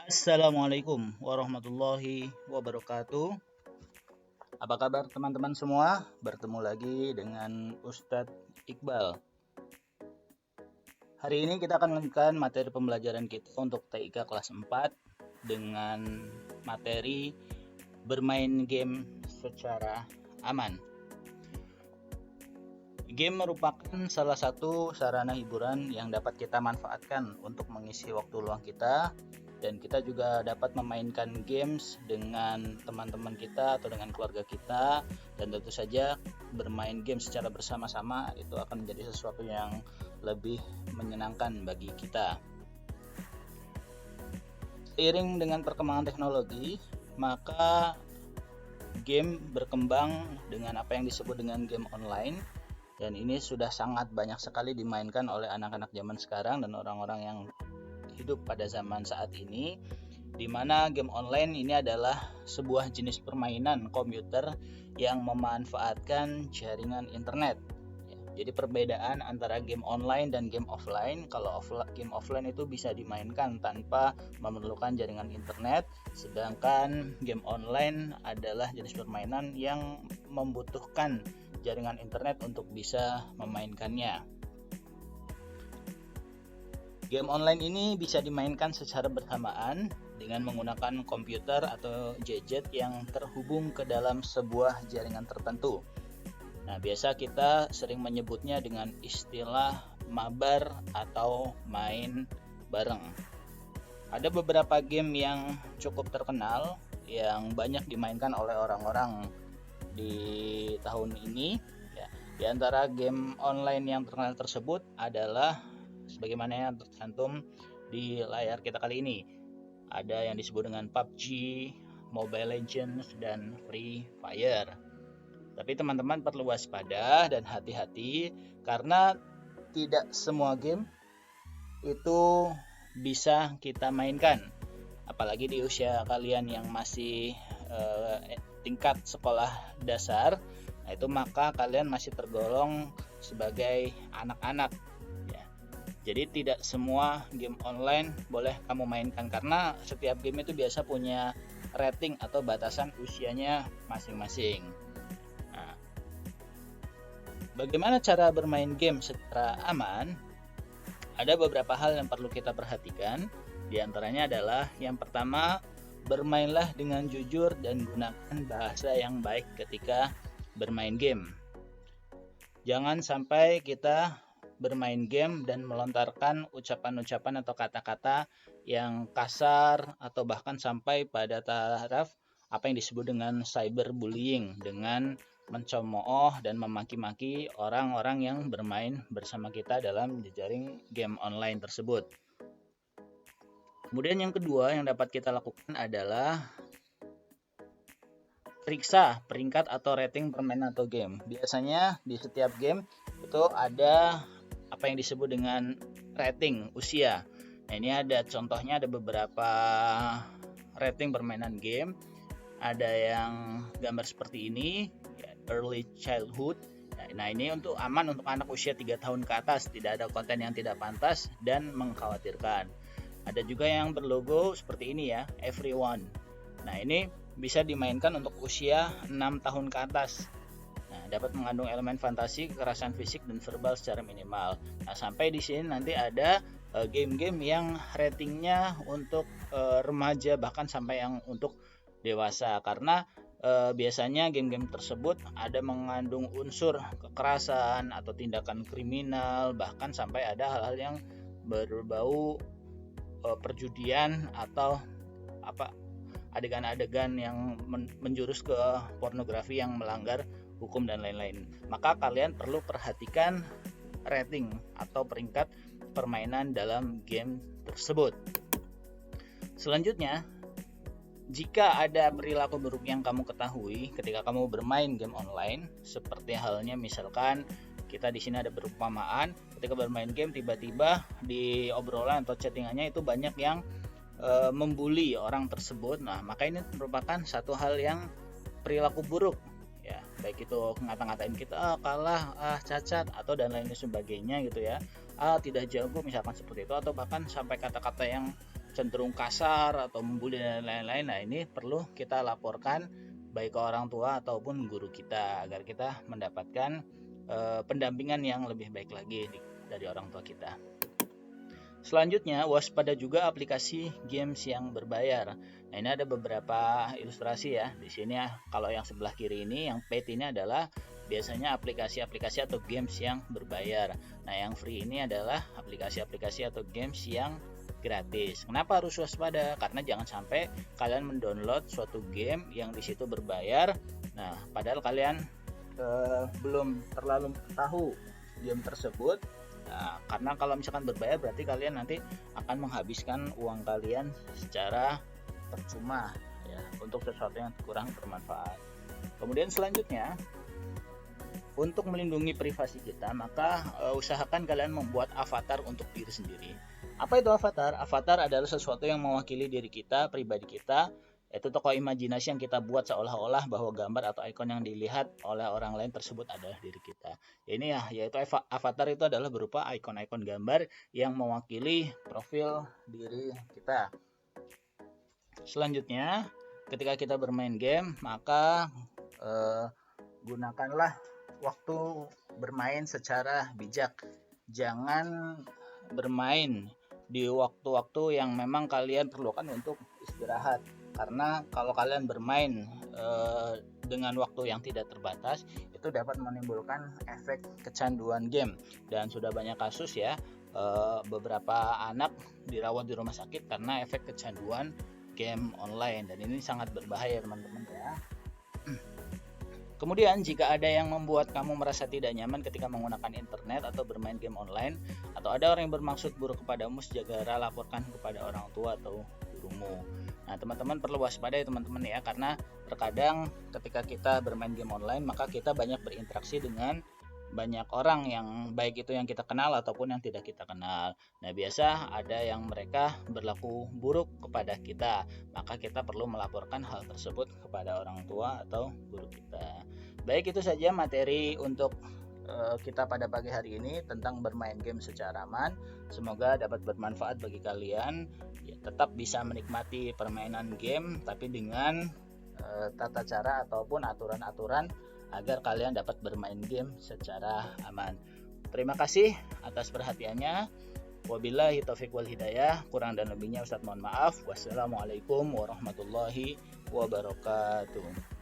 Assalamualaikum warahmatullahi wabarakatuh. Apa kabar teman-teman semua? Bertemu lagi dengan Ustadz Iqbal. Hari ini kita akan melanjutkan materi pembelajaran kita untuk TIK kelas 4 dengan materi bermain game secara aman. Game merupakan salah satu sarana hiburan yang dapat kita manfaatkan untuk mengisi waktu luang kita, dan kita juga dapat memainkan games dengan teman-teman kita atau dengan keluarga kita, dan tentu saja bermain game secara bersama-sama itu akan menjadi sesuatu yang lebih menyenangkan bagi kita. Seiring dengan perkembangan teknologi, maka game berkembang dengan apa yang disebut dengan game online, dan ini sudah sangat banyak sekali dimainkan oleh anak-anak zaman sekarang dan orang-orang yang hidup pada zaman saat ini, di mana game online ini adalah sebuah jenis permainan komputer yang memanfaatkan jaringan internet. Jadi perbedaan antara game online dan game offline, kalau game offline itu bisa dimainkan tanpa memerlukan jaringan internet, sedangkan game online adalah jenis permainan yang membutuhkan jaringan internet untuk bisa memainkannya. Game online ini bisa dimainkan secara bersamaan dengan menggunakan komputer atau gadget yang terhubung ke dalam sebuah jaringan tertentu. Nah, biasa kita sering menyebutnya dengan istilah mabar atau main bareng. Ada beberapa game yang cukup terkenal yang banyak dimainkan oleh orang-orang di tahun ini, ya. Di antara game online yang terkenal tersebut adalah sebagaimana yang tercantum di layar kita kali ini. Ada yang disebut dengan PUBG, Mobile Legends, dan Free Fire. Tapi teman-teman perlu waspada dan hati-hati karena tidak semua game itu bisa kita mainkan. Apalagi di usia kalian yang masih tingkat sekolah dasar, nah itu maka kalian masih tergolong sebagai anak-anak, ya. Jadi tidak semua game online boleh kamu mainkan karena setiap game itu biasa punya rating atau batasan usianya masing-masing. Nah, bagaimana cara bermain game secara aman? Ada beberapa hal yang perlu kita perhatikan. Di antaranya adalah yang pertama, bermainlah dengan jujur dan gunakan bahasa yang baik ketika bermain game. Jangan sampai kita bermain game dan melontarkan ucapan-ucapan atau kata-kata yang kasar atau bahkan sampai pada taraf apa yang disebut dengan cyberbullying, dengan mencemooh dan memaki-maki orang-orang yang bermain bersama kita dalam jejaring game online tersebut. Kemudian yang kedua yang dapat kita lakukan adalah periksa peringkat atau rating permainan atau game. Biasanya di setiap game itu ada apa yang disebut dengan rating usia. Nah, ini ada contohnya, ada beberapa rating permainan game. Ada yang gambar seperti ini, early childhood. Nah, ini untuk aman untuk anak usia 3 tahun ke atas, tidak ada konten yang tidak pantas dan mengkhawatirkan. Ada juga yang berlogo seperti ini ya, everyone. Nah, ini bisa dimainkan untuk usia 6 tahun ke atas. Nah, dapat mengandung elemen fantasi, kekerasan fisik, dan verbal secara minimal. Nah, sampai di sini nanti ada game-game yang ratingnya untuk remaja bahkan sampai yang untuk dewasa, karena biasanya game-game tersebut ada mengandung unsur kekerasan atau tindakan kriminal, bahkan sampai ada hal-hal yang berbau perjudian atau adegan-adegan yang menjurus ke pornografi yang melanggar hukum dan lain-lain. Maka kalian perlu perhatikan rating atau peringkat permainan dalam game tersebut. Selanjutnya, jika ada perilaku buruk yang kamu ketahui ketika kamu bermain game online, seperti halnya misalkan kita di sini ada perumpamaan, ketika bermain game tiba-tiba di obrolan atau chattingannya itu banyak yang membuli orang tersebut. Nah, maka ini merupakan satu hal yang perilaku buruk, ya, baik itu ngata-ngatain kita kalah, cacat atau dan lain sebagainya gitu ya, tidak jago misalkan seperti itu, atau bahkan sampai kata-kata yang cenderung kasar atau membuli dan lain-lain, nah ini perlu kita laporkan baik ke orang tua ataupun guru kita agar kita mendapatkan pendampingan yang lebih baik lagi dari orang tua kita. Selanjutnya, waspada juga aplikasi games yang berbayar. Nah, ini ada beberapa ilustrasi ya. Di sini ya, kalau yang sebelah kiri ini, yang paid ini adalah biasanya aplikasi-aplikasi atau games yang berbayar. Nah, yang free ini adalah aplikasi-aplikasi atau games yang gratis. Kenapa harus waspada? Karena jangan sampai kalian mendownload suatu game yang di situ berbayar. Nah, padahal kalian belum terlalu tahu game tersebut. Nah, karena kalau misalkan berbayar berarti kalian nanti akan menghabiskan uang kalian secara percuma ya, untuk sesuatu yang kurang bermanfaat. Kemudian selanjutnya, untuk melindungi privasi kita, maka usahakan kalian membuat avatar untuk diri sendiri. Apa itu avatar? Avatar adalah sesuatu yang mewakili diri kita, pribadi kita. Itu tokoh imajinasi yang kita buat seolah-olah bahwa gambar atau ikon yang dilihat oleh orang lain tersebut adalah diri kita. Ini ya, yaitu avatar itu adalah berupa ikon-ikon gambar yang mewakili profil diri kita. Selanjutnya, ketika kita bermain game, maka gunakanlah waktu bermain secara bijak. Jangan bermain di waktu-waktu yang memang kalian perlukan untuk istirahat. Karena kalau kalian bermain dengan waktu yang tidak terbatas, itu dapat menimbulkan efek kecanduan game. Dan sudah banyak kasus ya, beberapa anak dirawat di rumah sakit karena efek kecanduan game online. Dan ini sangat berbahaya teman-teman ya. Kemudian jika ada yang membuat kamu merasa tidak nyaman ketika menggunakan internet atau bermain game online, atau ada orang yang bermaksud buruk kepadamu, segera laporkan kepada orang tua atau gurumu. Nah, teman-teman perlu waspada ya teman-teman ya, karena terkadang ketika kita bermain game online maka kita banyak berinteraksi dengan banyak orang, yang baik itu yang kita kenal ataupun yang tidak kita kenal. Nah, biasa ada yang mereka berlaku buruk kepada kita, maka kita perlu melaporkan hal tersebut kepada orang tua atau guru kita. Baik, itu saja materi untuk kita pada pagi hari ini tentang bermain game secara aman. Semoga dapat bermanfaat bagi kalian ya, tetap bisa menikmati permainan game tapi dengan tata cara ataupun aturan-aturan agar kalian dapat bermain game secara aman. Terima kasih atas perhatiannya. Wabillahi taufiq wal hidayah. Kurang dan lebihnya Ustaz mohon maaf. Wassalamualaikum warahmatullahi wabarakatuh.